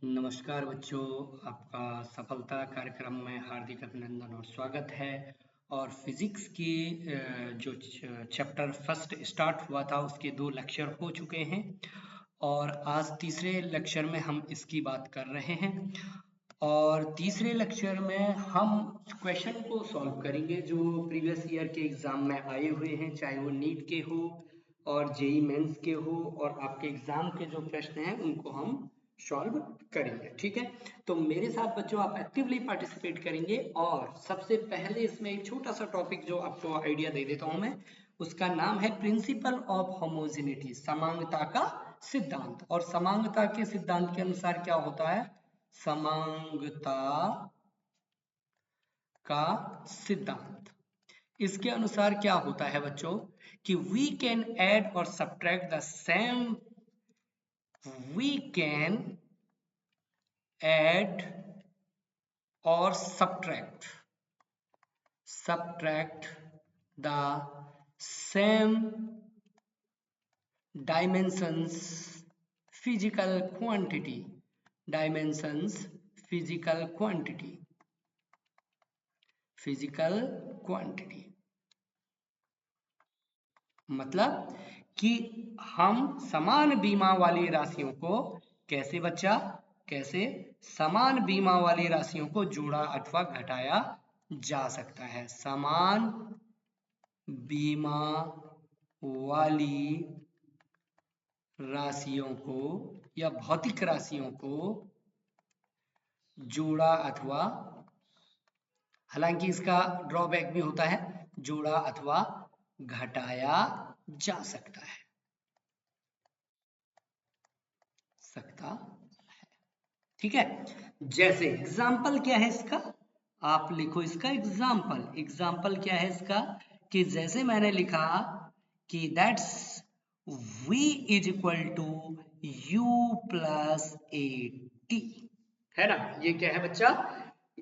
नमस्कार बच्चों, आपका सफलता कार्यक्रम में हार्दिक अभिनंदन और स्वागत है। और फिजिक्स की जो चैप्टर फर्स्ट स्टार्ट हुआ था उसके 2 लेक्चर हो चुके हैं और आज तीसरे लेक्चर में हम इसकी बात कर रहे हैं। और तीसरे लेक्चर में हम क्वेश्चन को सॉल्व करेंगे जो प्रीवियस ईयर के एग्जाम में आए हुए हैं, चाहे वो नीट के हो और जेई मेंस के हो, और आपके एग्जाम के जो प्रश्न हैं उनको हम सॉल्व करेंगे। ठीक है, तो मेरे साथ बच्चों आप एक्टिवली पार्टिसिपेट करेंगे। और सबसे पहले इसमें एक छोटा सा टॉपिक जो आपको आइडिया दे देता हूं मैं, उसका नाम है प्रिंसिपल ऑफ होमोजेनिटी, समांगता का सिद्धांत। और समांगता के सिद्धांत के अनुसार क्या होता है? समांगता का सिद्धांत, इसके अनुसार क्या होता है बच्चों कि we can add or subtract the same, we can add or subtract the same dimensions physical quantity, dimensions physical quantity मतलब कि हम समान बीमा वाली राशियों को कैसे बच्चा कैसे समान बीमा वाली राशियों को जोड़ा अथवा घटाया जा सकता है। समान बीमा वाली राशियों को या भौतिक राशियों को जोड़ा अथवा, हालांकि इसका ड्रॉबैक भी होता है, जोड़ा अथवा घटाया जा सकता है ठीक है। जैसे एग्जाम्पल क्या है इसका, आप लिखो इसका एग्जाम्पल क्या है इसका कि जैसे मैंने लिखा कि that's v is equal to u plus a t, है ना। ये क्या है बच्चा?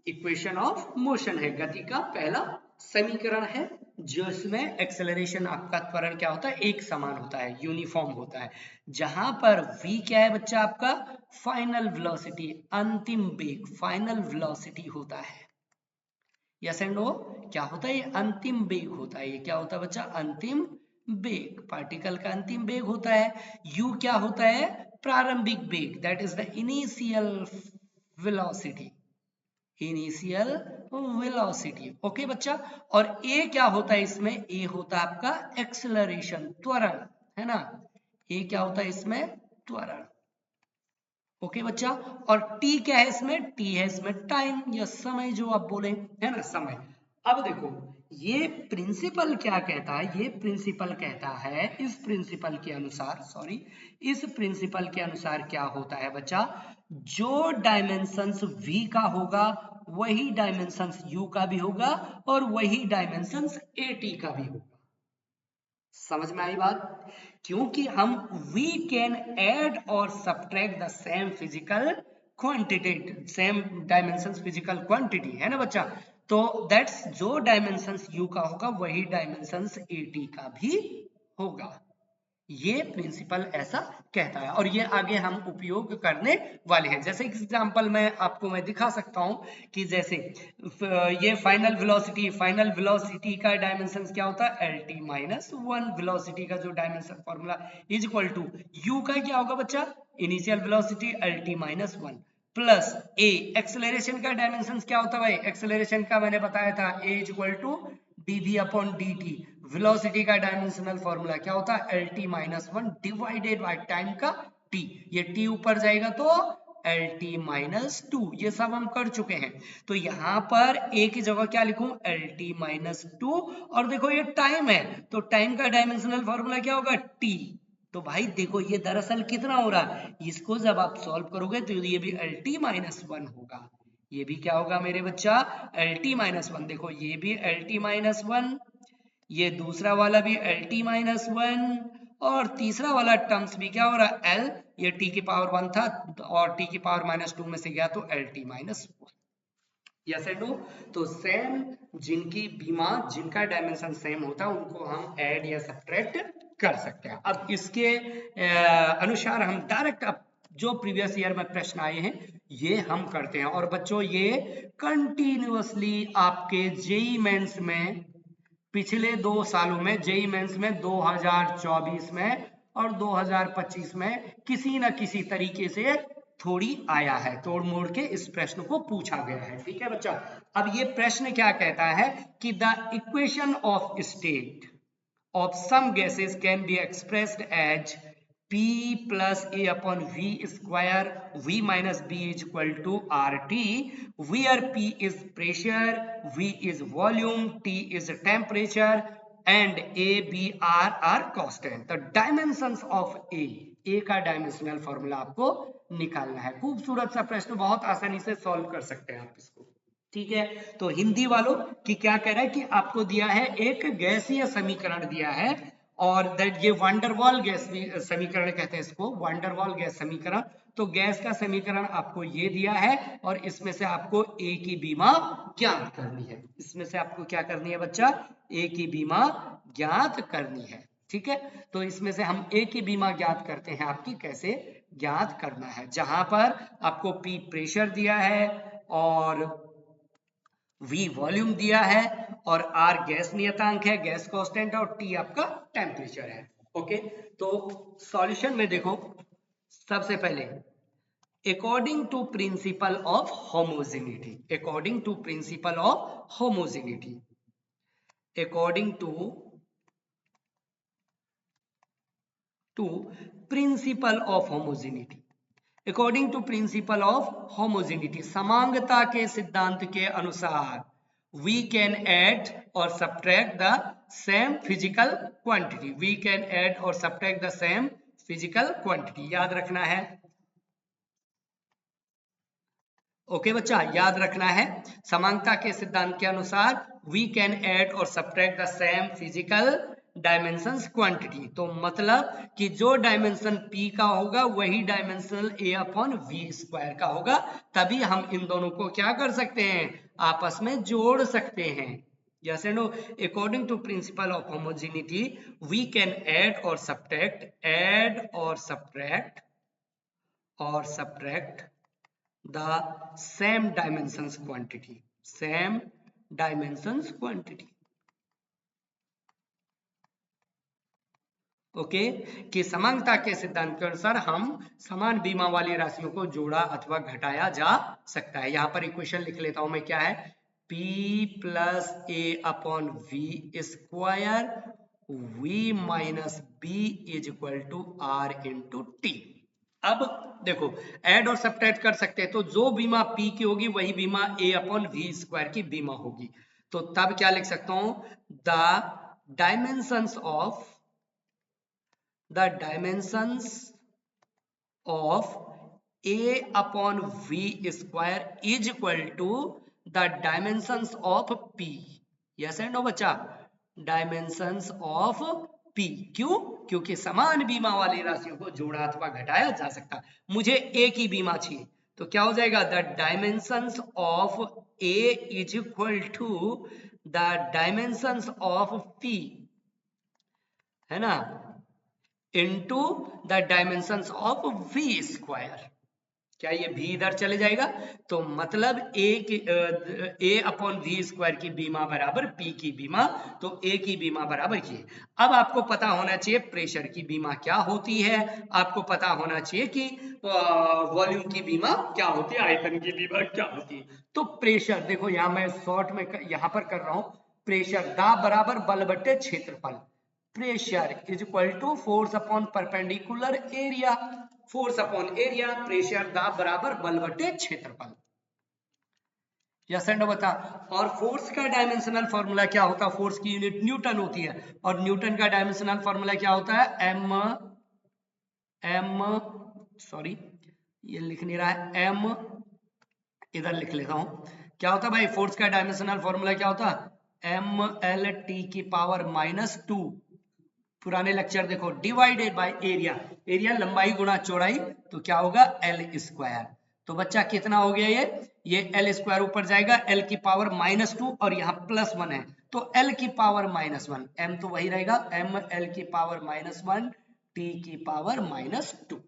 इक्वेशन ऑफ मोशन है, गति का पहला समीकरण है, जिसमें एक्सेलरेशन आपका त्वरण क्या होता है? एक समान होता है, यूनिफॉर्म होता है। जहां पर v क्या है बच्चा? आपका फाइनल वेलोसिटी, अंतिम वेग, फाइनल वेलोसिटी होता है। यस एंड नो, क्या होता है? ये अंतिम वेग होता है। ये क्या होता है बच्चा? अंतिम वेग, पार्टिकल का अंतिम वेग होता है। u क्या होता है? प्रारंभिक वेग, that is the initial velocity, initial velocity. Okay बच्चा। और ए क्या होता है इसमें? ए होता है आपका एक्सेलरेशन, त्वरण, है ना। ए क्या होता है इसमें? त्वरण। ओके बच्चा। और टी क्या है इसमें? टी है इसमें टाइम या समय, जो आप बोले, है ना, समय। अब देखो ये प्रिंसिपल क्या कहता है? ये प्रिंसिपल कहता है, इस प्रिंसिपल के अनुसार, सॉरी, इस प्रिंसिपल के अनुसार क्या होता है बच्चा? जो डायमेंशंस v का होगा वही डायमेंशंस u का भी होगा और वही डायमेंशंस at का भी होगा। समझ में आई बात? क्योंकि हम we can add और subtract the same physical quantity, same dimensions physical quantity, है ना बच्चा। तो दैट्स जो डायमेंशंस u का होगा वही डायमेंशंस at का भी होगा। ये प्रिंसिपल ऐसा कहता है और ये आगे हम उपयोग करने वाले हैं। जैसे एग्जांपल में आपको मैं दिखा सकता हूं कि जैसे ये फाइनल वेलोसिटी का डायमेंशन क्या होता है? lt minus 1। वेलोसिटी का जो dimension formula is equal to u का क्या होगा बच्चा? Initial velocity lt minus 1 plus a। Acceleration का डायमेंशन क्या होता है भाई? एक्सेलरेशन का मैंने बताया था a is equal to dv upon dt। Velocity का डायमेंशनल फॉर्मूला क्या होता है? lt minus 1 divided by time का t। ये t ऊपर जाएगा तो lt माइनस 2। ये सब हम कर चुके हैं। तो यहाँ पर a की जगह क्या लिखूं? lt minus 2। और देखो ये टाइम है तो टाइम का डायमेंशनल फॉर्मूला क्या होगा? t। तो भाई देखो ये दरअसल कितना हो रहा है, इसको जब आप सॉल्व करोगे तो ये भी lt माइनस 1 होगा। ये भी क्या होगा मेरे बच्चा? lt minus 1। देखो ये भी lt माइनस 1, ये दूसरा वाला भी lt माइनस 1 और तीसरा वाला टर्म्स भी क्या हो रहा है? l, ये t की पावर 1 था और t की पावर माइनस 2 में से गया तो lt minus 1। Yes and no. तो सेम जिनकी बीमा, जिनका डायमेंशन सेम होता है उनको हम ऐड या सब्ट्रैक्ट कर सकते हैं। अब इसके अनुसार हम डायरेक्ट अब जो प्रीवियस ईयर में प्रश्न आए हैं ये हम करते हैं। और बच्चों ये कंटिन्यूअसली आपके जेई मेंस में पिछले 2 सालों में, जेई मेंस में 2024 में और 2025 में किसी न किसी तरीके से थोड़ी आया है, तोड़ मोड़ के इस प्रश्न को पूछा गया है। ठीक है बच्चा। अब ये प्रश्न क्या कहता है कि the equation of state of some gases can be expressed as P plus A upon V square, V minus B is equal to RT, where P is pressure, V is volume, T is temperature, and A, B, R are constant. The dimensions of A का dimensional formula आपको निकालना है। खूबसूरत सा प्रश्न, बहुत आसानी से सॉल्व कर सकते हैं आप इसको। ठीक है, तो हिंदी वालों की क्या कह रहा है कि आपको दिया है एक गैसीय समीकरण दिया है, और दैट ये वांडरवाल गैस समीकरण कहते हैं इसको, वांडरवाल गैस समीकरण। तो गैस का समीकरण आपको ये दिया है और इसमें से आपको ए की बीमा ज्ञात करनी है। इसमें से आपको क्या करनी है बच्चा? ए की बीमा ज्ञात करनी है। ठीक है, तो इसमें से हम ए की बीमा ज्ञात करते हैं। आपकी कैसे ज्ञात करना है? जहां पर आपको पी प्रेशर दिया है और V वॉल्यूम दिया है और R गैस नियतांक है, गैस कांस्टेंट, और T आपका टेम्परेचर है। ओके, तो सॉल्यूशन में देखो, सबसे पहले according to principle of homogeneity, according to principle of homogeneity, according to principle of homogeneity, according to principle of homogeneity, समांगता के सिद्धांत के अनुसार वी कैन ऐड और subtract the same physical quantity, we can add और subtract the same physical quantity, याद रखना है। ओके बच्चा, याद रखना है, समांगता के सिद्धांत के अनुसार वी कैन ऐड और subtract the same physical dimensions quantity. तो मतलब कि जो डायमेंशन P का होगा वही dimension A upon V square का होगा, तभी हम इन दोनों को क्या कर सकते हैं? आपस में जोड़ सकते हैं। Yes and no? According to principle of homogeneity we can add और सब्ट्रैक्ट, ऐड और subtract the same dimensions quantity, same dimensions quantity। Okay, कि समांगता के सिद्धांत के अनुसार हम समान बीमा वाली राशियों को जोड़ा अथवा घटाया जा सकता है। यहां पर इक्वेशन लिख लेता हूं मैं, क्या है? P plus A upon V square, V minus B is equal to R into T. अब देखो, ऐड और सब्ट्रैक्ट कर सकते हैं, तो जो बीमा P की होगी वही बीमा A अपॉन V स्क्वायर की बीमा होगी। तो तब क्या लिख सकता हूं? The dimensions of A upon V square is equal to the dimensions of P। Yes and no बच्चा? Dimensions of P। क्यों? क्योंकि समान बीमा वाली राशियों को जोड़ा अथवा घटाया जा सकता। मुझे A की बीमा चाहिए, तो क्या हो जाएगा? The dimensions of A is equal to the dimensions of P, है ना, into the dimensions of V square. क्या ये भी इधर चले जाएगा? तो मतलब A अपॉन V स्क्वायर की बीमा बराबर P की बीमा, तो A की बीमा बराबर ये। अब आपको पता होना चाहिए प्रेशर की बीमा क्या होती है, आपको पता होना चाहिए कि वॉल्यूम की बीमा क्या होती है, आयतन की बीमा क्या होती है। तो प्रेशर देखो, यहां मैं शॉर्ट में यहां पर कर रहा हूं, प्रेशर दाब बराबर बल बट्टे क्षेत्रफल, pressure is equal to force upon perpendicular area, force upon area, pressure दाब बराबर बल बटे क्षेत्रफल। यस एंड बता। और फोर्स का डायमेंशनल फॉर्मूला क्या होता है? फोर्स की यूनिट न्यूटन होती है, और न्यूटन का डायमेंशनल फॉर्मूला क्या होता है? एम सॉरी ये लिख नहीं रहा है, एम इधर लिख लेता हूं। क्या होता है भाई फोर्स का डायमेंशनल फॉर्मूला? क्या होता है? एम एल टी की पावर -2, पुराने लेक्चर देखो, डिवाइडेड बाय एरिया, एरिया लंबाई गुणा चौड़ाई, तो क्या होगा? L square. तो बच्चा कितना हो गया ये एल स्क्वायर ऊपर जाएगा, एल की पावर -2 और यहाँ +1 है, तो एल की पावर -1, एम तो वही रहेगा, एम एल की पावर -1 टी की power -2।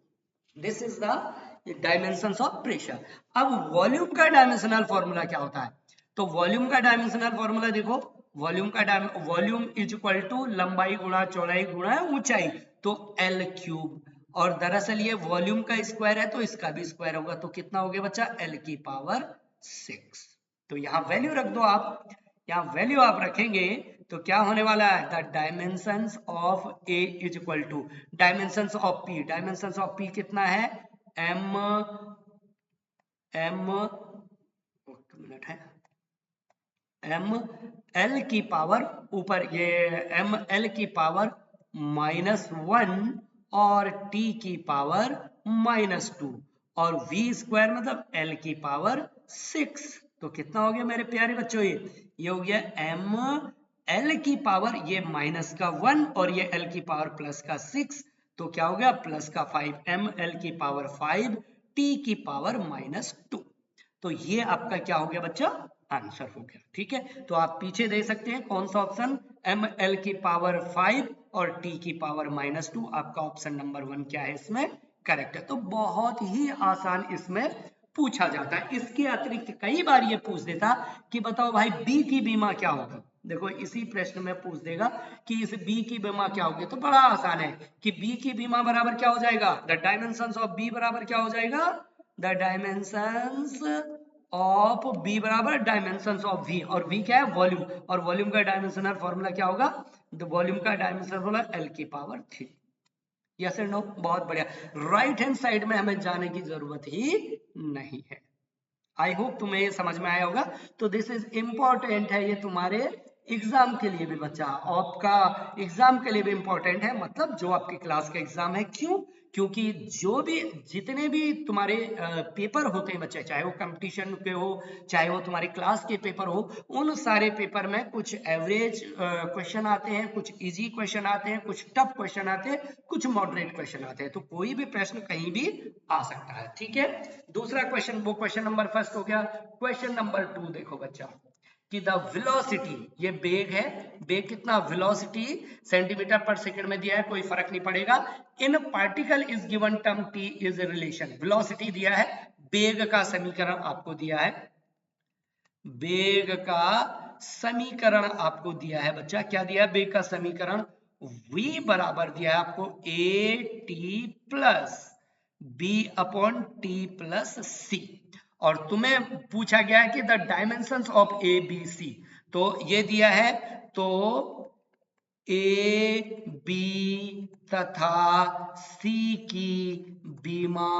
This is the dimensions of pressure. अब वॉल्यूम का डायमेंशनल फॉर्मूला क्या होता है? तो वॉल्यूम का डायमेंशनल फॉर्मूला देखो, वॉल्यूम इज इक्वल टू लंबाई गुणा चौड़ाई गुणा ऊंचाई, तो एल क्यूब। और दरअसल ये वॉल्यूम का स्क्वायर है तो इसका भी स्क्वायर होगा, तो कितना हो गया बच्चा? एल की पावर 6। तो यहाँ वैल्यू रख दो आप, यहाँ वैल्यू आप रखेंगे तो क्या होने वाला है? The dimensions of A is equal to dimensions of P. Dimensions of P कितना है? एम एम मिनट है, एम एल की पावर ऊपर ये एम एल की पावर -1 और टी की पावर -2 और वी स्क्वायर मतलब एल की पावर 6। तो कितना हो गया मेरे प्यारे बच्चों? ये हो गया एम एल की पावर ये -1 और ये एल की पावर +6, तो क्या हो गया? +5 एम एल की पावर 5 टी की पावर -2। तो ये आपका क्या हो गया बच्चा? आंसर हो गया। ठीक है, तो आप पीछे दे सकते हैं कौन सा ऑप्शन? एम एल की पावर 5 और टी की पावर -2, आपका ऑप्शन नंबर 1 क्या है इसमें? करेक्ट है। तो बहुत ही आसान इसमें पूछा जाता है। इसके अतिरिक्त कई बार ये पूछ देता कि बताओ भाई बी की बीमा क्या होगी। देखो इसी प्रश्न में पूछ देगा कि इस बी की बीमा क्या होगी, तो बड़ा आसान है कि बी की बीमा बराबर क्या हो जाएगा? द डायमेंशंस ऑफ बी बराबर क्या हो जाएगा? द डायमेंशंस ऑफ बी बराबर डायमेंशंस ऑफ वी, और वी क्या है? वॉल्यूम, और वॉल्यूम का डायमेंशनल फॉर्मूला क्या होगा? द वॉल्यूम का डायमेंशनल फॉर्मूला एल की पावर 3। Yes and no? बहुत बढ़िया। राइट हैंड साइड में हमें जाने की जरूरत ही नहीं है। आई होप तुम्हें ये समझ में आया होगा। तो दिस इज इम्पोर्टेंट है, ये तुम्हारे एग्जाम के लिए भी बच्चा, आपका एग्जाम के लिए भी इम्पोर्टेंट है, मतलब जो आपकी क्लास का एग्जाम है। क्यों? क्योंकि जो भी जितने भी तुम्हारे पेपर होते हैं बच्चे, चाहे वो कंपटीशन के हो चाहे वो तुम्हारे क्लास के पेपर हो, उन सारे पेपर में कुछ एवरेज क्वेश्चन आते हैं, कुछ इजी क्वेश्चन आते हैं, कुछ टफ क्वेश्चन आते हैं, कुछ मॉडरेट क्वेश्चन आते हैं। तो कोई भी प्रश्न कहीं भी आ सकता है। ठीक है, दूसरा क्वेश्चन, वो क्वेश्चन नंबर फर्स्ट हो गया। क्वेश्चन नंबर 2 देखो बच्चा कि द वेलोसिटी, ये बेग है, बेग कितना? वेलोसिटी सेंटीमीटर पर सेकंड में दिया है, कोई फर्क नहीं पड़ेगा। In particle is given term T is relation, velocity दिया है, बेग का समीकरण आपको दिया है, बेग का समीकरण आपको दिया है बच्चा। क्या दिया है? बेग का समीकरण v बराबर दिया है आपको a t plus b upon T plus C, और तुम्हें पूछा गया है कि the dimensions of A B C, तो ये दिया है, तो ए बी तथा सी की बीमा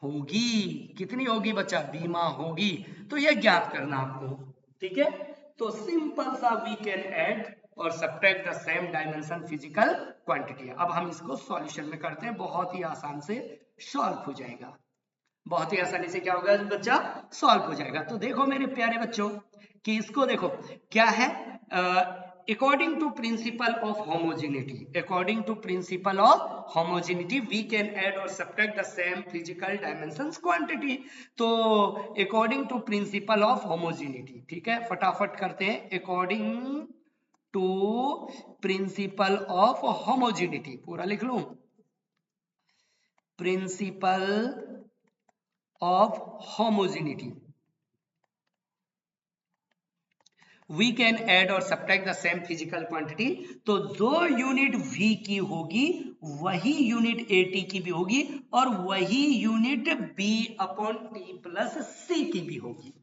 होगी। कितनी होगी बच्चा? बीमा होगी। तो ये ज्ञात करना आपको। ठीक है, तो सिंपल सा वी कैन ऐड और subtract the same dimension physical quantity. अब हम इसको सॉल्यूशन में करते हैं, बहुत ही आसान से सॉल्व हो जाएगा, बहुत ही आसानी से क्या होगा बच्चा? सॉल्व हो जाएगा। तो देखो मेरे प्यारे बच्चों कि इसको देखो क्या है, according to principle of homogeneity, according to principle of homogeneity we can add or subtract the same physical dimensions quantity। तो according to principle of homogeneity, ठीक है, फटाफट करते हैं। according to principle of homogeneity, पूरा लिख लूं, principle of homogeneity, we can add और subtract the same physical quantity। तो जो यूनिट v की होगी वही यूनिट at की भी होगी और वही unit b upon T plus C की भी होगी।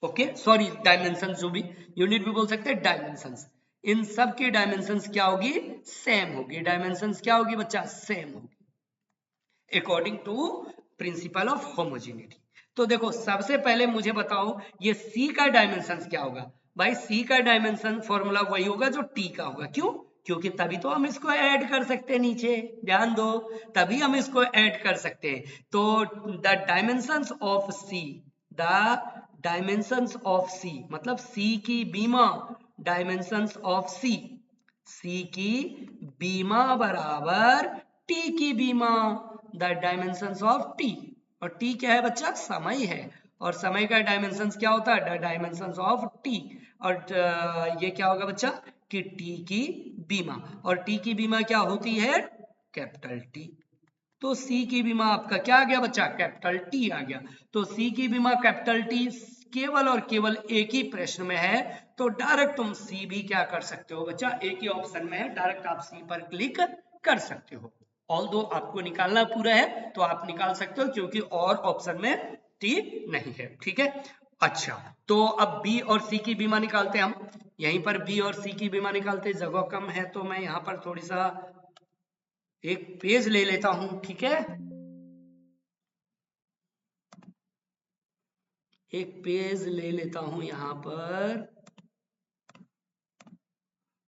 ओके, सॉरी, डायमेंशन, जो भी यूनिट भी बोल सकते हैं, डायमेंशंस, इन सब की डायमेंशंस क्या होगी? सेम होगी। डायमेंशंस क्या होगी बच्चा? सेम होगी according to principle of homogeneity. तो देखो सबसे पहले मुझे बताओ ये C का डायमेंशन क्या होगा? भाई C का डायमेंशन फॉर्मूला वही होगा जो T का होगा। क्यों? क्योंकि तभी तो हम इसको ऐड कर सकते हैं, नीचे ध्यान दो, तभी हम इसको ऐड कर सकते हैं। तो the dimensions of C, the dimensions of C मतलब C की बीमा, डायमेंशंस ऑफ C की बीमा बराबर T की बीमा, द डायमेंशंस ऑफ T, और T क्या है बच्चा? समय है, और समय का डायमेंशंस क्या होता है? द डायमेंशंस ऑफ T, और ये क्या होगा बच्चा? कि T की बीमा, और T की बीमा क्या होती है? Capital T। तो C की बीमा आपका क्या आ गया बच्चा, कैपिटल T आ गया। तो C की बीमा कैपिटल T केवल और केवल एक ही प्रश्न में है, तो डायरेक्ट तुम C भी क्या कर सकते हो बच्चा, एक ही ऑप्शन में है, डायरेक्ट आप C पर क्लिक कर सकते हो। ऑल्दो आपको निकालना पूरा है तो आप निकाल सकते हो, क्योंकि और ऑप्शन में T नहीं है, ठीक है। अच्छा, तो अब B और C की बीमा निकालते हैं हम। यहीं पर B और C की बीमा निकालते, जगह कम है तो मैं यहाँ पर थोड़ी सा एक पेज ले लेता हूं, ठीक है। एक पेज ले लेता हूं यहां पर।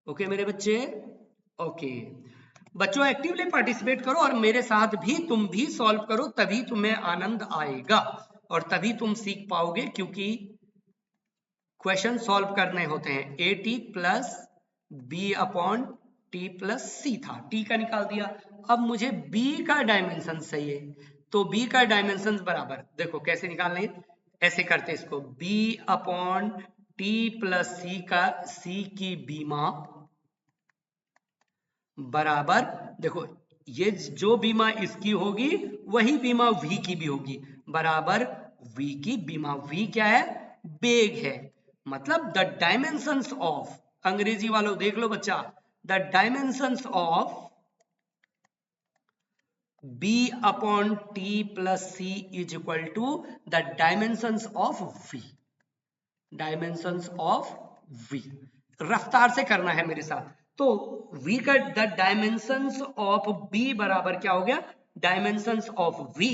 ओके मेरे बच्चे, ओके बच्चों एक्टिवली पार्टिसिपेट करो और मेरे साथ भी तुम भी सॉल्व करो, तभी तुम्हें आनंद आएगा और तभी तुम सीख पाओगे, क्योंकि क्वेश्चन सॉल्व करने होते हैं। A T plus B upon T plus C था, टी का निकाल दिया। अब मुझे बी का डायमेंशन चाहिए, तो बी का डायमेंशन बराबर, देखो कैसे निकालने, ऐसे करते इसको, बी अपॉन टी प्लस सी का सी की बीमा बराबर, देखो ये जो बीमा इसकी होगी वही बीमा वी की भी होगी, बराबर वी की बीमा। वी क्या है, बेग है, मतलब द डायमेंशंस ऑफ, अंग्रेजी वालों देख लो बच्चा, the dimensions of b upon T plus c is equal to the dimensions of v, dimensions of v। रफ्तार से करना है मेरे साथ, तो v का द डायमेंशंस ऑफ b बराबर क्या हो गया, dimensions of v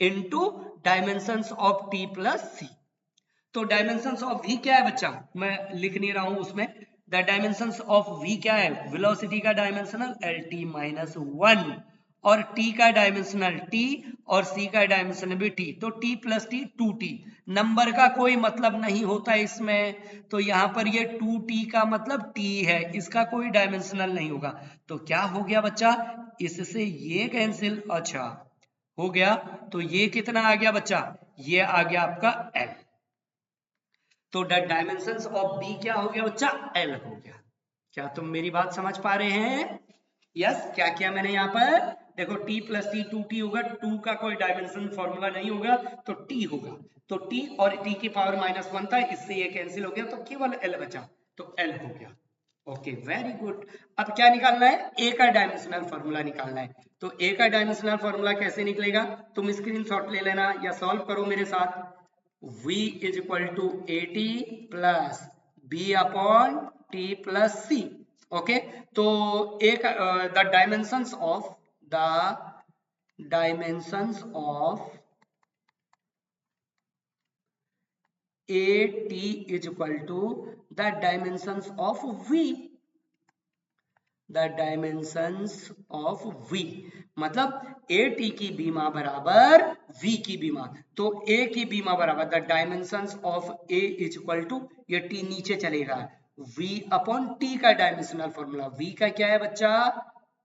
into dimensions of t plus C. तो डायमेंशंस ऑफ v क्या है बच्चा, मैं लिख नहीं रहा हूं उसमें, द डायमेंशंस ऑफ v क्या है, वेलोसिटी का dimensional L T minus one, और t का डायमेंशनल t और c का डायमेंशनल भी t, तो t plus t 2t। Number का कोई मतलब नहीं होता इसमें, तो यहाँ पर ये 2t का मतलब t है, इसका कोई डायमेंशनल नहीं होगा। तो क्या हो गया बच्चा, इससे ये कैंसिल, अच्छा हो गया, तो ये कितना आ गया बच्चा, ये आ गया आपका l। तो द डायमेंशंस ऑफ बी क्या हो गया बच्चा, एल हो गया। क्या तुम मेरी बात समझ पा रहे हैं, यस। क्या किया मैंने यहाँ पर, देखो t प्लस टी 2t होगा, 2 का कोई डायमेंशन फॉर्मूला नहीं होगा तो t होगा, तो t और t की पावर माइनस वन था, इससे ये कैंसिल हो गया, तो केवल l बचा, तो l हो गया। Okay very good. अब क्या निकालना है, a का डायमेंशनल फॉर्मूला निकालना है, तो a का डायमेंशनल फॉर्मूला कैसे निकलेगा, तुम स्क्रीनशॉट ले लेना या सॉल्व करो मेरे साथ। v is equal to at plus b upon t plus c। Okay, तो एक the dimensions of at is equal to the dimensions of v, the dimensions of v, मतलब ए टी की बीमा बराबर v की बीमा, तो a की बीमा बराबर the dimensions of a is equal to, ये t नीचे चलेगा, v अपॉन t का डायमेंशनल फॉर्मूला, v का क्या है बच्चा,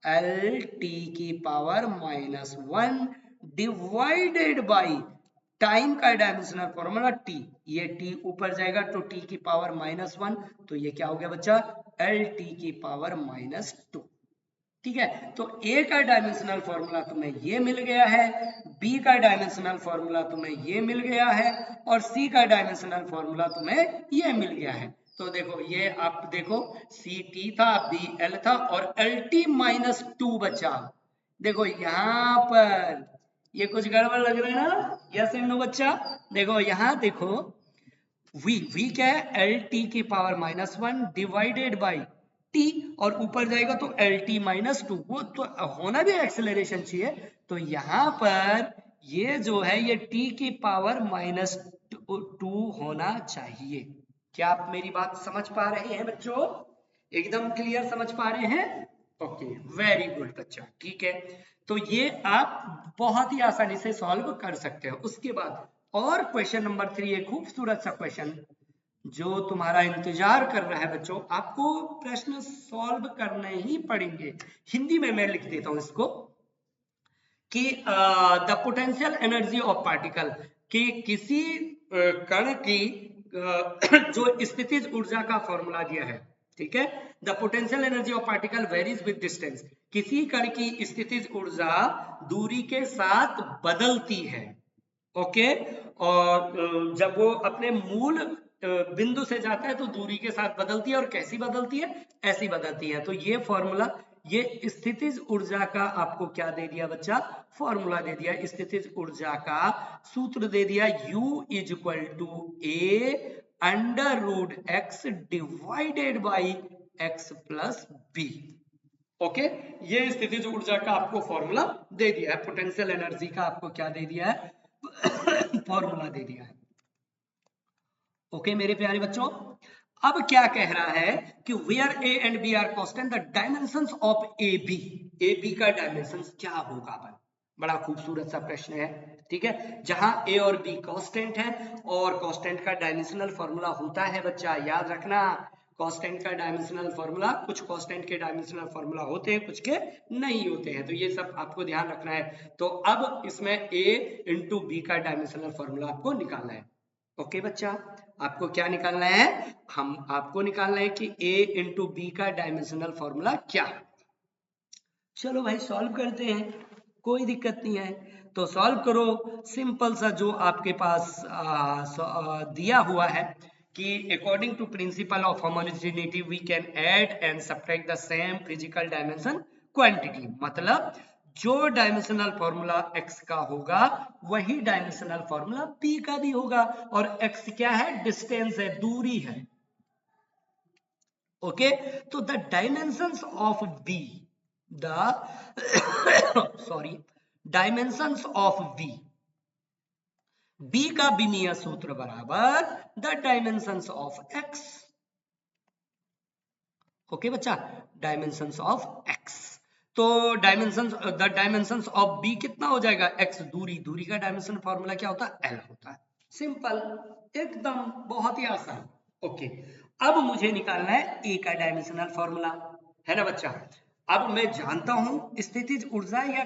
एल टी की power minus one divided by time का डायमेंशनल फॉर्मूला t, ये t ऊपर जाएगा तो t की पावर माइनस वन, तो ये क्या हो गया बच्चा, एल टी की पावर माइनस टू। ठीक है, तो a का डायमेंशनल फॉर्मूला तुम्हें ये मिल गया है, b का डायमेंशनल फॉर्मूला तुम्हें ये मिल गया है, और c का डायमेंशनल फॉर्मूला तुम्हें ये मिल गया है। तो देखो ये आप देखो, सी टी था, बी एल था, और एल टी माइनस टू बचा। देखो यहाँ पर ये कुछ गड़बड़ लग रहा है ना, यस एंड नो बच्चा, देखो यहाँ देखो, v क्या है, एल टी की power minus one divided by t, और ऊपर जाएगा तो एल टी माइनस टू, वो तो होना भी एक्सेलरेशन चाहिए, तो यहाँ पर ये जो है ये t की पावर माइनस टू होना चाहिए। क्या आप मेरी बात समझ पा रहे हैं बच्चों, एकदम क्लियर समझ पा रहे हैं, ओके वेरी गुड बच्चा, ठीक है। तो ये आप बहुत ही आसानी से सॉल्व कर सकते हो। उसके बाद और क्वेश्चन नंबर 3, एक खूबसूरत सा क्वेश्चन जो तुम्हारा इंतजार कर रहा है बच्चों, आपको प्रश्न सॉल्व करने ही पड़ेंगे। हिंदी में मैं लिख देता हूं इसको कि the potential energy of particle, कि किसी कण की जो स्थितिज ऊर्जा का फॉर्मूला दिया है, ठीक है। The potential energy of particle varies with distance, किसी कण की स्थितिज ऊर्जा दूरी के साथ बदलती है। ओके, और जब वो अपने मूल बिंदु से जाता है तो दूरी के साथ बदलती है, और कैसी बदलती है, ऐसी बदलती है। तो ये फॉर्मूला, ये स्थितिज ऊर्जा का आपको क्या दे दिया बच्चा, फॉर्मूला दे दिया। स्थितिज ऊर्जा का सूत्र दे दिया, U is equal to A under root x divided by x plus B. Okay, ये स्थितिज ऊर्जा का आपको फॉर्मूला दे दिया है, पोटेंशियल एनर्जी का आपको क्या दे दिया है, फॉर्मूला दे दिया है। ओके मेरे प्यारे बच्चों, अब क्या कह रहा है कि where A and B are constant, the dimensions of A B का डायमेंशंस क्या होगा। बड़ा खूबसूरत सा प्रश्न है, ठीक है। जहां ए और बी कांस्टेंट है, और कांस्टेंट का डायमेंशनल फॉर्मूला होता है बच्चा, याद रखना, कांस्टेंट का डायमेंशनल फॉर्मूला, कुछ कांस्टेंट के डायमेंशनल फॉर्मूला होते हैं, कुछ के नहीं होते हैं, तो ये सब आपको ध्यान रखना है। तो अब इसमें ए इंटू बी का डायमेंशनल फॉर्मूला आपको निकालना है। ओके बच्चा, आपको क्या निकालना है, हम आपको निकालना है कि a इंटू बी का डायमेंशनल फॉर्मूला क्या है। चलो भाई सॉल्व करते हैं, कोई दिक्कत नहीं है। तो सॉल्व करो, सिंपल सा जो आपके पास दिया हुआ है कि according to principle of homogeneity we can add and subtract the same physical dimension quantity. मतलब जो डायमेंशनल फॉर्मूला x का होगा वही डायमेंशनल फॉर्मूला p का भी होगा, और x क्या है, डिस्टेंस है, दूरी है। ओके, तो the dimensions of b, the sorry, dimensions of b का विमीय सूत्र बराबर the dimensions of x। Okay बच्चा, डायमेंशंस ऑफ x, तो dimensions, the dimensions of b कितना हो जाएगा, x, दूरी, दूरी का डायमेंशन फॉर्मूला क्या होता है, l होता है। सिंपल, एकदम बहुत ही आसान। ओके, अब मुझे निकालना है a का डायमेंशनल फॉर्मूला, है ना बच्चा। अब मैं जानता हूं स्थितिज ऊर्जा या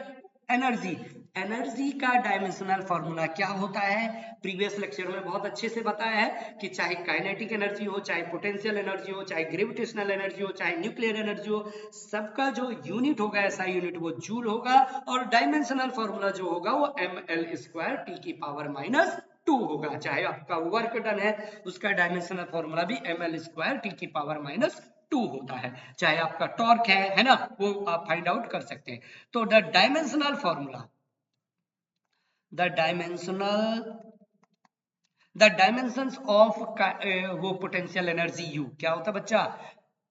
एनर्जी, एनर्जी का डायमेंशनल फॉर्मूला क्या होता है, प्रीवियस लेक्चर में बहुत अच्छे से बताया है कि चाहे काइनेटिक एनर्जी हो, चाहे पोटेंशियल एनर्जी हो, चाहे ग्रेविटेशनल एनर्जी हो, चाहे न्यूक्लियर एनर्जी हो, सबका जो यूनिट होगा, ऐसा यूनिट वो जूल होगा, और डायमेंशनल फॉर्मूला जो होगा वो ml² T⁻² होगा। चाहे आपका वर्क डन है उसका डायमेंशनल फॉर्मूला भी ml² T⁻² होता है, चाहे आपका टॉर्क है ना, वो आप फाइंड आउट कर सकते हैं। तो the dimensional formula, the dimensions of वो पोटेंशियल एनर्जी U क्या होता है बच्चा,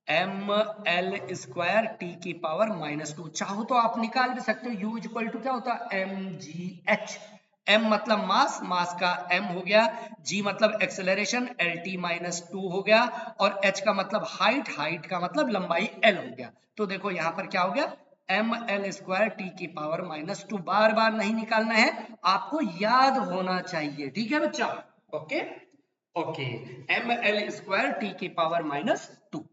ml²T⁻²। चाहो तो आप निकाल भी सकते हो, U इक्वल टू क्या होता है, mgh। m मतलब मास, मास का m हो गया, g मतलब एक्सेलरेशन, LT-2 हो गया, और h का मतलब हाइट, हाइट का मतलब लंबाई l हो गया। तो देखो यहाँ पर क्या हो गया, ml² T⁻²। बार बार नहीं निकालना है, आपको याद होना चाहिए, ठीक है बच्चा। Okay okay, ml² T⁻²।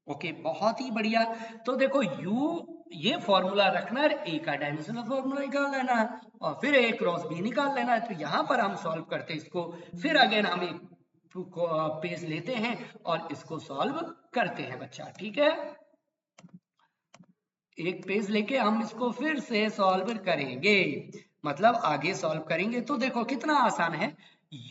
Okay, बहुत ही बढ़िया। तो देखो u, ये फॉर्मूला रखना है, a का डायमेंशनल फॉर्मूला निकाल लेना है, और फिर a क्रॉस b निकाल लेना है। तो यहां पर हम सॉल्व करते हैं इसको, फिर अगेन हम एक पेज लेते हैं और इसको सॉल्व करते हैं बच्चा, ठीक है। एक पेज लेके हम इसको फिर से सॉल्व करेंगे, मतलब आगे सॉल्व करेंगे। तो देखो कितना आसान है,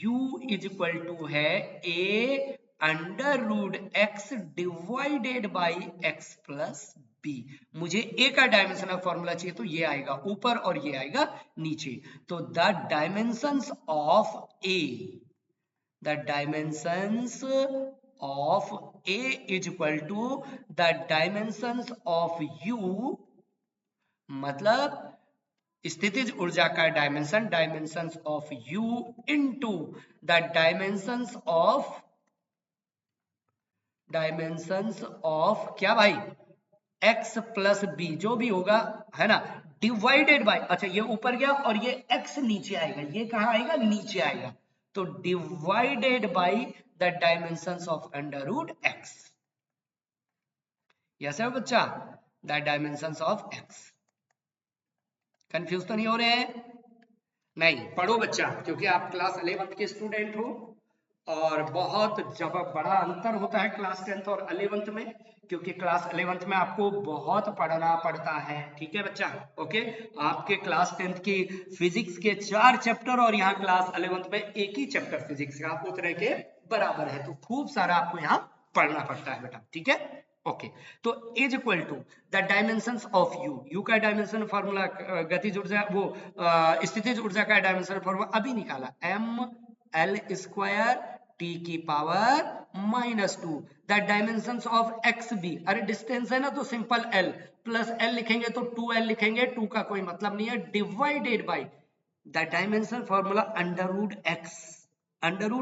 u इज इक्वल टू है a under root x divided by x plus b। मुझे a का डायमेंशनल फॉर्मूला चाहिए, तो ये आएगा ऊपर और ये आएगा नीचे। तो the dimensions of a, the dimensions of a is equal to the dimensions of u, मतलब स्थितिज ऊर्जा का dimension, dimensions of u into the dimensions of क्या भाई, x प्लस बी, जो भी होगा, है ना, डिवाइडेड बाय, अच्छा ये ऊपर गया और ये x नीचे आएगा, ये कहां आएगा, नीचे आएगा, तो divided by the dimensions of under root x। Yes है बच्चा, the dimensions of x। Confuse तो नहीं हो रहे हैं, नहीं, पढ़ो बच्चा, क्योंकि आप क्लास 11th के स्टूडेंट हो, और बहुत जब बड़ा अंतर होता है क्लास 10th और 11th में, क्योंकि क्लास 11th में आपको बहुत पढ़ना पड़ता है। ठीक है बच्चा, ओके। आपके क्लास 10th की फिजिक्स के 4 चैप्टर और यहाँ क्लास 11th में एक ही चैप्टर फिजिक्स का उतने के बराबर है, तो खूब सारा आपको यहाँ पढ़ना पड़ता है बेटा। ठीक है, ओके। तो is equal to the dimensions of U का डायमेंशन फॉर्मूला, गतिज ऊर्जा वो स्थितिज ऊर्जा का डायमेंशन फॉर्मूला अभी निकाला, एम एल स्क्वायर टी की power -2। The dimensions of X B, अरे डिस्टेंस है ना तो सिंपल एल प्लस एल लिखेंगे तो 2l लिखेंगे, 2 का कोई मतलब नहीं है, divided by the dimension formula under root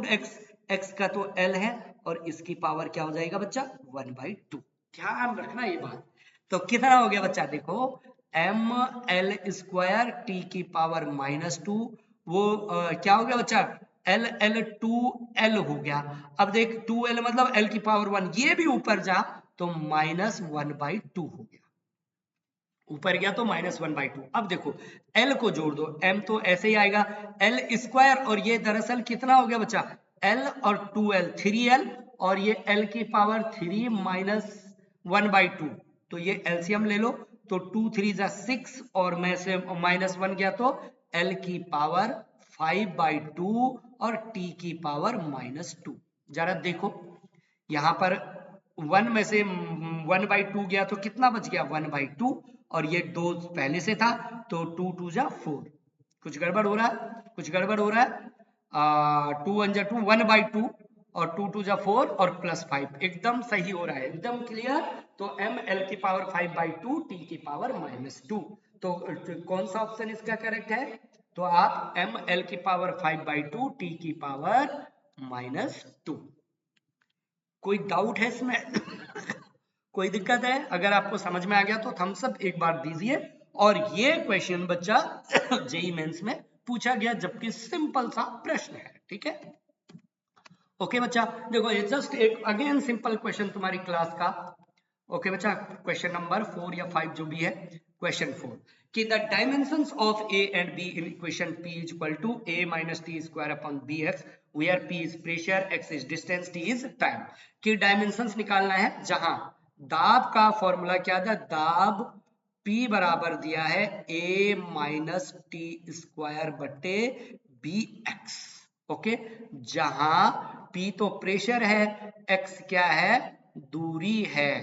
X, X का तो एल है और इसकी पावर क्या हो जाएगा बच्चा 1/2। ध्यान रखना ये बात। तो कितना हो गया बच्चा, देखो एम एल स्क्वायर टी की पावर -2, वो क्या हो गया बच्चा, एल एल 2l हो गया। अब देख 2l मतलब l की पावर 1, ये भी ऊपर जा तो -1/2 हो गया, ऊपर गया तो -1/2। अब देखो l को जोड़ दो, m तो ऐसे ही आएगा l स्क्वायर, और ये दरअसल कितना हो गया बच्चा, l और 2l 3l, और ये l की पावर 3 -1/2, तो ये एलसीएम ले लो, तो 2 3 जा 6 और में से -1 गया तो l की पावर 5/2 और t की पावर -2। जरा देखो यहाँ पर 1 में से 1/2 गया तो कितना बच गया 1/2, और ये 2 पहले से था तो 2 2 जा 4। कुछ गड़बड़ हो रहा है, कुछ गड़बड़ हो रहा है, 2 1 जा 2 1/2 और 2 2 जा 4 और +5, एकदम सही हो रहा है, एकदम क्लियर। तो m l की पावर 5/2 t की पावर -2, तो कौन सा ऑप्शन इसका करेक्ट है, तो आप m l की पावर 5/2 t की पावर -2। कोई डाउट है इसमें कोई दिक्कत है, अगर आपको समझ में आ गया तो थम्स अप एक बार दीजिए। और ये क्वेश्चन बच्चा जेई मेंस में पूछा गया, जबकि सिंपल सा प्रश्न है। ठीक है, ओके बच्चा, देखो ये जस्ट एक अगेन सिंपल क्वेश्चन तुम्हारी क्लास का। ओके बच्चा, क्वेश्चन नंबर 4 या 5 जो भी है, क्वेश्चन 4 कि the dimensions of a and b in equation p is equal to a minus T square upon bx, where p is pressure, x is distance, t is time, कि dimensions निकालना है जहां दाब का फॉर्मूला क्या था, दाब p बराबर दिया है a माइनस टी स्क्वायर बटे bx। ओके, जहां p तो प्रेशर है, x क्या है दूरी है,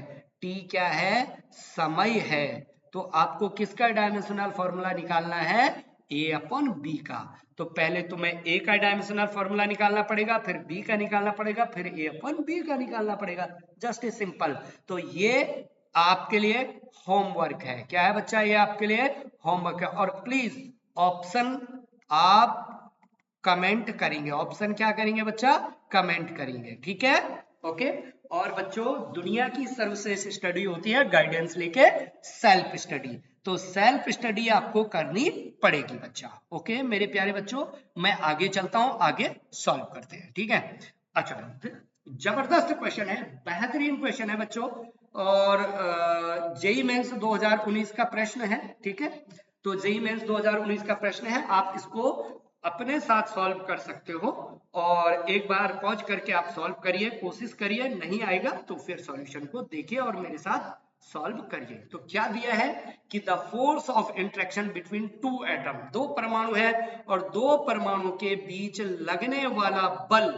t क्या है समय है, तो आपको किसका डायमेंशनल फॉर्मूला निकालना है a अपॉन b का। तो पहले तुम्हें a का डायमेंशनल फॉर्मूला निकालना पड़ेगा, फिर b का निकालना पड़ेगा, फिर a अपॉन b का निकालना पड़ेगा, जस्ट ए सिंपल। तो ये आपके लिए होमवर्क है, क्या है बच्चा, ये आपके लिए होमवर्क है। और प्लीज ऑप्शन आप कमेंट करेंगे, ऑप्शन क्या करेंगे बच्चा, कमेंट करेंगे, ठीक है, ओके। और बच्चों दुनिया की सर्वश्रेष्ठ स्टडी होती है गाइडेंस लेके सेल्फ स्टडी, तो सेल्फ स्टडी आपको करनी पड़ेगी बच्चा। ओके मेरे प्यारे बच्चों, मैं आगे चलता हूं, आगे सॉल्व करते हैं, ठीक है। अच्छा, जबरदस्त क्वेश्चन है, बेहतरीन क्वेश्चन है बच्चों, और जेई मेंस 2019 का प्रश्न है, ठीक है। तो जेई मेंस 2019 का प्रश्न है, आप इसको अपने साथ सॉल्व कर सकते हो, और एक बार पॉज करके आप सॉल्व करिए, कोशिश करिए, नहीं आएगा तो फिर सॉल्यूशन को देखिए और मेरे साथ सॉल्व करिए। तो क्या दिया है कि the force of interaction between two atom, दो परमाणु है और दो परमाणु के बीच लगने वाला बल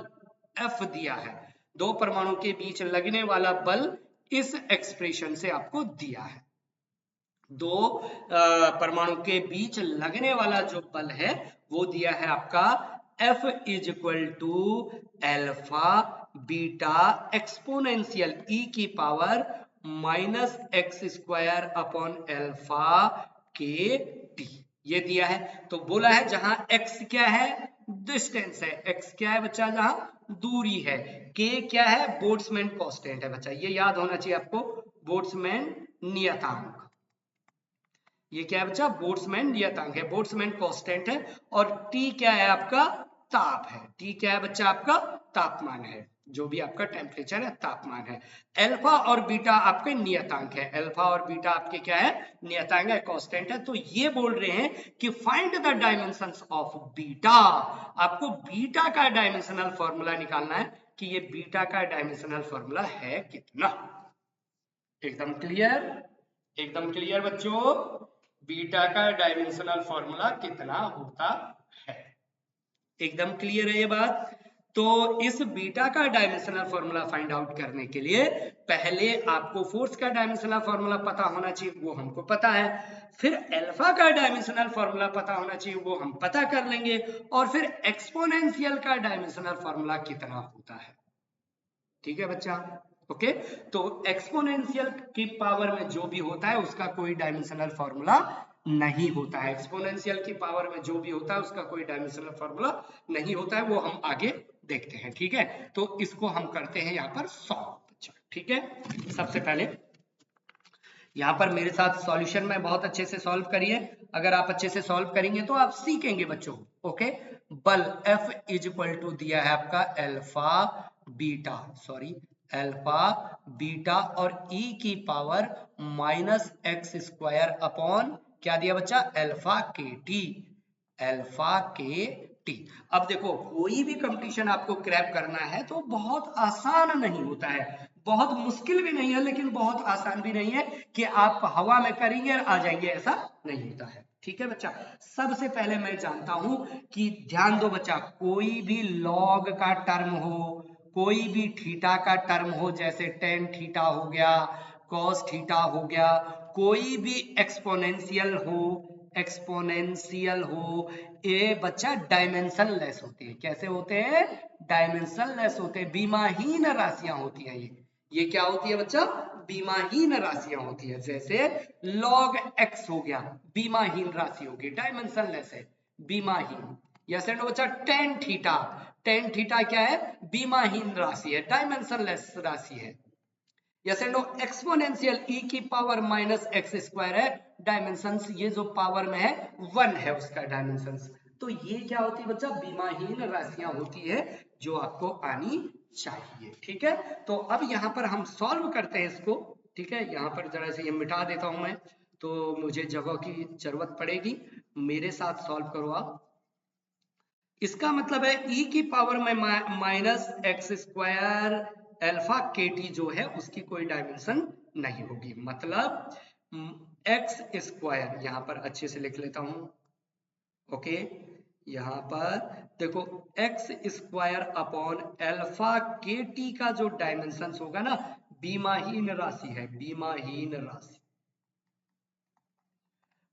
F दिया है, दो परमाणु के बीच लगने वाला बल इस एक्सप्रेशन से आपको दिया है। दो परमाणु के बीच लगने वाला जो बल है वो दिया है आपका F is equal to alpha beta exponential e की पावर -x² अपॉन एल्फा के टी, ये दिया है। तो बोला है जहां x क्या है डिस्टेंस है, x क्या है बच्चा जहां दूरी है, k क्या है बोल्ट्जमैन कांस्टेंट है बच्चा, ये याद होना चाहिए आपको, बोल्ट्जमैन नियतांक, ये क्या है बच्चा बोल्ट्जमैन नियतांक है, बोल्ट्जमैन कांस्टेंट है। और T क्या है आपका ताप है, T क्या है बच्चा आपका तापमान है। जो भी आपका टेम्परेचर है, तापमान है। अल्फा और बीटा आपके नियतांक है, अल्फा और बीटा आपके क्या है, नियतांक है, कांस्टेंट है। तो ये बोल रहे हैं कि find the dimensions of beta. आपको बीटा का डायमेंशनल फॉर्मूला निकालना है कि ये बीटा का डायमेंशनल फॉर्मूला है कितना। एकदम क्लियर, एकदम क्लियर बच्चों, बीटा का डायमेंशनल फॉर्मूला कितना होता है। एकदम क्लियर है ये बात। तो इस बीटा का डायमेंशनल फॉर्मूला फाइंड आउट करने के लिए पहले आपको फोर्स का डायमेंशनल फॉर्मूला पता होना चाहिए, वो हमको पता है। फिर अल्फा का डायमेंशनल फॉर्मूला पता होना चाहिए, वो हम पता कर लेंगे। और फिर एक्सपोनेंशियल का डायमेंशनल फॉर्मूला कितना होता है। ठीक है बच्चा, ओके। तो एक्सपोनेंशियल की पावर में जो भी होता है उसका कोई डायमेंशनल फॉर्मूला नहीं होता है। एक्सपोनेंशियल की पावर में जो भी होता है उसका कोई डायमेंशनल फॉर्मूला नहीं होता है, वो हम आगे देखते हैं। ठीक है, तो इसको हम करते हैं यहाँ पर सॉल्व बच्चा। ठीक है, सबसे पहले यहाँ पर मेरे साथ सॉल्यूशन में बहुत अच्छे से सॉल्व करिए। अगर आप अच्छे से सॉल्व करेंगे तो आप सीखेंगे बच्चों। ओके, बल F इज इक्वल टू दिया है आपका alpha beta, sorry alpha beta और e की power minus x square upon क्या दिया बच्चा, अल्फा के टी, अल्फा के टी। अब देखो कोई भी कंपटीशन आपको क्रैक करना है तो बहुत आसान नहीं होता है, बहुत मुश्किल भी नहीं है, लेकिन बहुत आसान भी नहीं है कि आप हवा में करेंगे और आ जाएंगे, ऐसा नहीं होता है। ठीक है बच्चा, सबसे पहले मैं जानता हूं कि ध्यान दो बच्चा, कोई भी लॉग का टर्म हो, कोई भी थीटा का टर्म हो, जैसे टेन थीटा हो गया, कॉस थीटा हो गया, कोई भी एक्सपोनेंशियल हो, एक्सपोनेंशियल हो, ये बच्चा डायमेंशन लेस होते हैं। कैसे होते हैं, डायमेंशन लेस होते हैं, बीमाहीन राशियां होती हैं। ये क्या होती है बच्चा, बीमाहीन राशियां होती है। जैसे log x हो गया, बीमाहीन राशि होगी, डायमेंशन लेस है, बीमाहीन। यस एंड बच्चा टेन थीटा, टेन थीटा क्या है, बीमाहीन राशि है, डायमेंशन लेस राशि है। यस एंड एक्सपोनेंशियल e की पावर माइनस एक्स स्क्वायर है, डायमेंशन ये जो पावर में है 1 है उसका डायमेंशन। तो ये क्या होती है बच्चा, बीमाहीन राशियां होती है, जो आपको आनी चाहिए। ठीक है, तो अब यहाँ पर हम सॉल्व करते हैं इसको। ठीक है, यहाँ पर जरा से ये मिटा देता हूं मैं, तो मुझे जगह की जरूरत पड़ेगी। मेरे साथ सॉल्व करो आप। इसका मतलब है e की पावर में माइनस एक्स स्क्वायर अल्फा के टी जो है उसकी कोई डायमेंशन नहीं होगी। मतलब एक्स स्क्वायर, यहां पर अच्छे से लिख लेता हूं। ओके, यहां पर देखो एक्स स्क्वायर अपॉन अल्फा के टी का जो डायमेंशन होगा ना, बीमाहीन राशि है, बीमाहीन राशि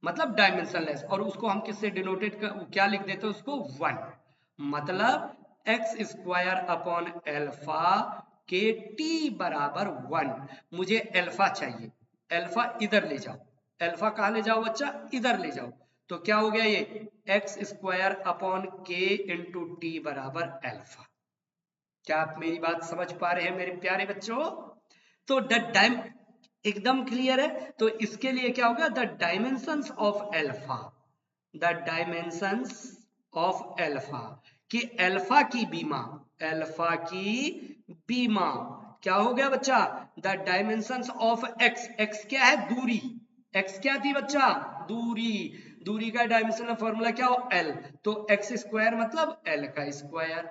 मतलब डायमेंशनलेस। और उसको हम किससे डिनोटेड क्या लिख देते हैं उसको, 1। मतलब एक्स स्क्वायर अपॉन एल्फा के टी बराबर 1। मुझे एल्फा चाहिए, एल्फा इधर ले जाओ, एल्फा कहाँ ले जाओ बच्चा, इधर ले जाओ। तो क्या हो गया ये, एक्स स्क्वायर अपॉन के इंटू टी बराबर एल्फा। क्या आप मेरी बात समझ पा रहे हैं मेरे प्यारे बच्चों। तो एकदम क्लियर है। तो इसके लिए क्या होगा, the dimensions of alpha, the dimensions of alpha, कि एल्फा की बीमा, एल्फा की बीमा क्या हो गया बच्चा, the dimensions of x, x क्या है, दूरी, एक्स क्या थी बच्चा, दूरी, दूरी का डायमेंशनल फॉर्मूला क्या हो, एल। तो एक्स स्क्वायर मतलब एल का square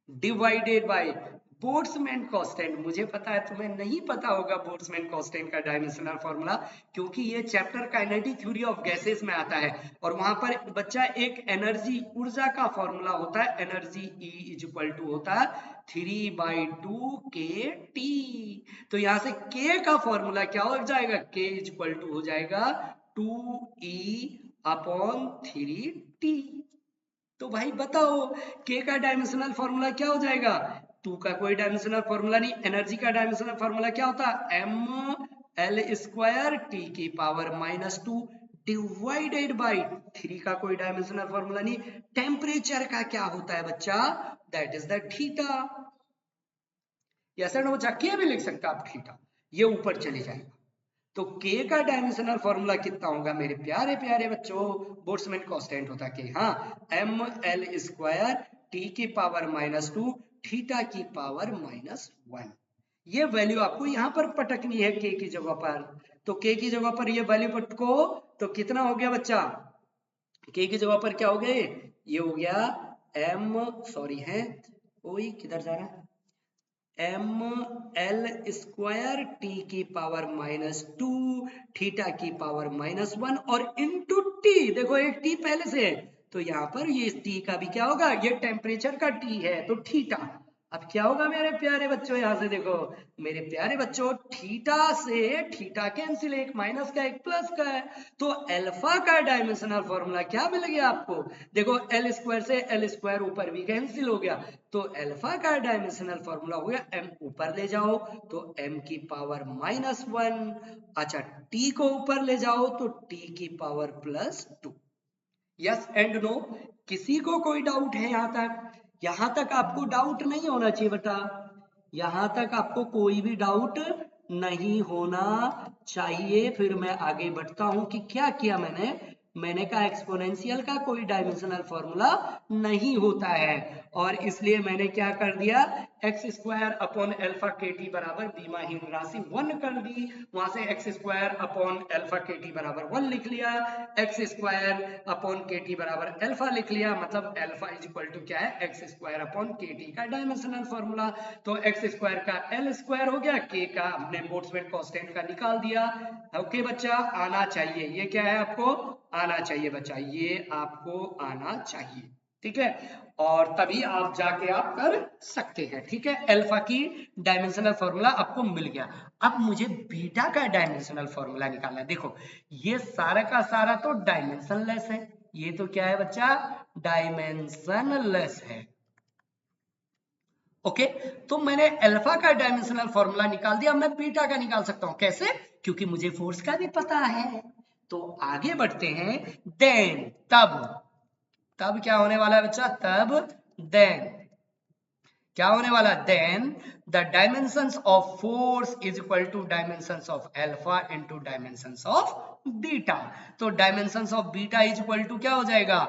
divided by Boltzmann constant. मुझे पता है तुम्हें नहीं पता होगा बोल्ट्जमैन कांस्टेंट का डायमेंशनल फॉर्मूला, क्योंकि ये chapter kinetic theory of gases में आता है। और वहां पर बच्चा एक एनर्जी, ऊर्जा का फॉर्मूला होता है, energy E is equal to होता है 3/2 के टी। तो यहां से K का फॉर्मूला क्या हो जाएगा, K इज इक्वल टू हो जाएगा 2E/3T। तो भाई बताओ के का डायमेंशनल फॉर्मूला क्या हो जाएगा, टू का कोई डायमेंशनल फॉर्मूला नहीं, एनर्जी का डायमेंशनल फॉर्मूला क्या होता है, ml² टी की पावर -2 डिवाइडेड बाय 3 का कोई डायमेंशनल फॉर्मूला नहीं। टेम्परेचर का क्या होता है बच्चा, दैट इज द थीटा। ऐसा ना बच्चा के भी लिख सकता आप थीटा, ये ऊपर चले जाएगा। तो k का डायमेंशनल फॉर्मूला कितना होगा मेरे प्यारे प्यारे बच्चों, बोल्ट्जमैन कांस्टेंट होता है k, हाँ ml² टी की पावर -2 थीटा की पावर -1। ये वैल्यू आपको यहाँ पर पटकनी है के की जगह पर। तो के की जगह पर ये वैल्यू पटको तो कितना हो गया बच्चा? के की जगह पर क्या हो गया? ये हो गया एम, सॉरी है ओई किधर जा रहा है, एम एल स्क्वायर टी की पावर -2 थीटा की पावर -1 और इंटू टी। देखो एक टी पहले से है तो यहाँ पर ये टी का भी क्या होगा, ये टेम्परेचर का टी है तो थीटा। अब क्या होगा मेरे प्यारे बच्चों, यहाँ से देखो मेरे प्यारे बच्चों, थीटा से थीटा कैंसिल, एक माइनस का एक प्लस का है तो अल्फा का डायमेंशनल फॉर्मूला क्या मिल गया आपको? देखो एल स्क्वायर से एल स्क्वायर ऊपर भी कैंसिल हो गया तो अल्फा का डायमेंशनल फॉर्मूला हो गया एम, ऊपर ले जाओ तो m की पावर -1, अच्छा t को ऊपर ले जाओ तो t की पावर +2। Yes and no? किसी को कोई डाउट है यहाँ तक? यहाँ तक आपको डाउट नहीं होना चाहिए बेटा, यहाँ तक आपको कोई भी डाउट नहीं होना चाहिए। फिर मैं आगे बढ़ता हूं कि क्या किया मैंने कहा एक्सपोनेंशियल का कोई डायमेंशनल फॉर्मूला नहीं होता है और इसलिए मैंने क्या कर दिया, एक्स स्क्वायर अपॉन अल्फा के टी बराबर बीमाहीन राशि 1 कर दी, वहां से एक्स स्क्वायर अपॉन अल्फा के टी बराबर 1 लिख लिया, एक्स स्क्वायर अपॉन के टी बराबर अल्फा लिख लिया, मतलब अल्फा इज इक्वल टू क्या है, एक्स स्क्वायर अपॉन के टी का डायमेंशनल फॉर्मूला। तो एक्स स्क्वायर का एल स्क्वायर हो गया, के का हमने बोल्ट्जमैन कांस्टेंट का निकाल दिया। ओके बच्चा, आना चाहिए, ये क्या है आपको आना चाहिए बच्चा, ये आपको आना चाहिए, ठीक है, और तभी आप जाके आप कर सकते हैं, ठीक है। अल्फा की डायमेंशनल फॉर्मूला आपको मिल गया। अब मुझे बीटा का डायमेंशनल फॉर्मूला निकालना है। देखो ये सारा का सारा तो डायमेंशनलेस है, ये तो क्या है बच्चा, डायमेंशनलेस है। ओके, तो मैंने अल्फा का डायमेंशनल फॉर्मूला निकाल दिया, मैं बीटा का निकाल सकता हूं। कैसे? क्योंकि मुझे फोर्स का भी पता है। तो आगे बढ़ते हैं, देन तब क्या होने वाला है बच्चा, तब देन क्या होने वाला, then the dimensions of force is equal to dimensions of alpha into dimensions of beta. तो dimensions of beta is equal to क्या हो जाएगा,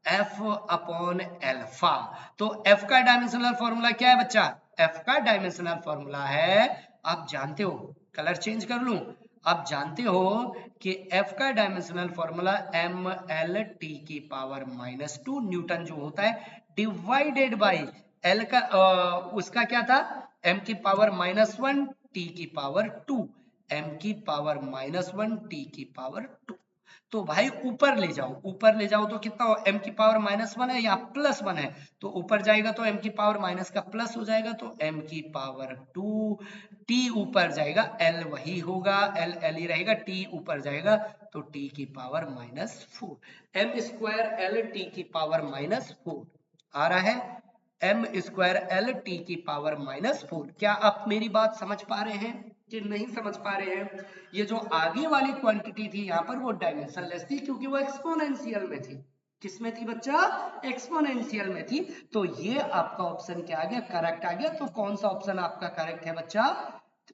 एफ अपॉन अल्फा। तो एफ का डायमेंशनल फॉर्मूला क्या है बच्चा, एफ का डायमेंशनल फॉर्मूला है, आप जानते हो, कलर चेंज कर लूं, आप जानते हो कि f का dimensional formula M L T की पावर -2 न्यूटन जो होता है डिवाइडेड बाय एल का उसका क्या था, m की पावर -1 t की पावर 2, m की पावर -1 t की पावर 2। तो भाई ऊपर ले जाओ तो कितना हो, m की पावर -1 है या +1 है, तो ऊपर जाएगा तो m की पावर माइनस का प्लस हो जाएगा, तो m की पावर 2, t ऊपर जाएगा l वही होगा, l ही रहेगा, t ऊपर जाएगा तो t की power -4, m square l t की पावर -4 आ रहा है, m स्क्वायर l t की पावर -4। क्या आप मेरी बात समझ पा रहे हैं कि नहीं समझ पा रहे हैं? ये जो आगे वाली क्वांटिटी थी यहाँ पर वो डायमेंशनलेस थी क्योंकि वो एक्सपोनेंशियल में थी। किसमें थी बच्चा, एक्सपोनेंशियल में थी। तो ये आपका ऑप्शन क्या आ गया, करेक्ट आ गया। तो कौन सा ऑप्शन आपका करेक्ट है बच्चा,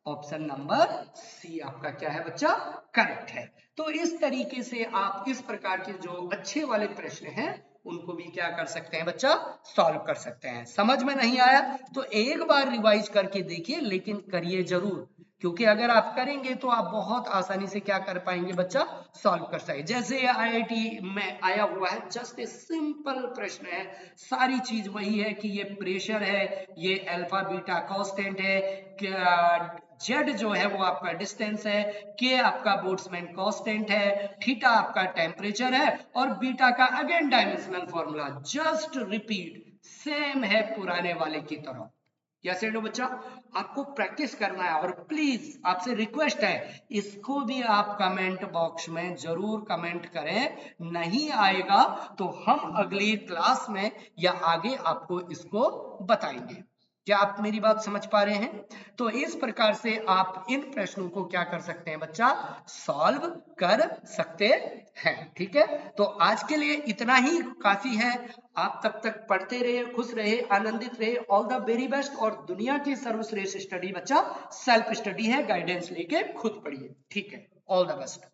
ऑप्शन नंबर सी आपका क्या है बच्चा, करेक्ट है। तो इस तरीके से आप इस प्रकार के जो अच्छे वाले प्रश्न हैं उनको भी क्या कर सकते हैं बच्चा, सॉल्व कर सकते हैं। समझ में नहीं आया तो एक बार रिवाइज करके देखिए, लेकिन करिए जरूर, क्योंकि अगर आप करेंगे तो आप बहुत आसानी से क्या कर पाएंगे बच्चा, सॉल्व कर सके। जैसे ये आईआईटी में आया हुआ है, जस्ट ए सिंपल प्रश्न है, सारी चीज वही है कि ये प्रेशर है, ये अल्फा बीटा कांस्टेंट है, जेड जो है वो आपका डिस्टेंस है, के आपका बोल्ट्जमैन कांस्टेंट है, थीटा आपका टेम्परेचर है और बीटा का again dimensional formula just repeat same है पुराने वाले की तरह। यस एंड नो बच्चा, आपको प्रैक्टिस करना है और प्लीज आपसे रिक्वेस्ट है इसको भी आप कमेंट बॉक्स में जरूर कमेंट करें, नहीं आएगा तो हम अगली क्लास में या आगे आपको इसको बताएंगे। क्या आप मेरी बात समझ पा रहे हैं? तो इस प्रकार से आप इन प्रश्नों को क्या कर सकते हैं बच्चा, सॉल्व कर सकते हैं, ठीक है। तो आज के लिए इतना ही काफी है। आप तब तक पढ़ते रहिए, खुश रहे, आनंदित रहे, ऑल द वेरी बेस्ट। और दुनिया की सर्वश्रेष्ठ स्टडी बच्चा सेल्फ स्टडी है, गाइडेंस लेके खुद पढ़िए, ठीक है, ऑल द बेस्ट।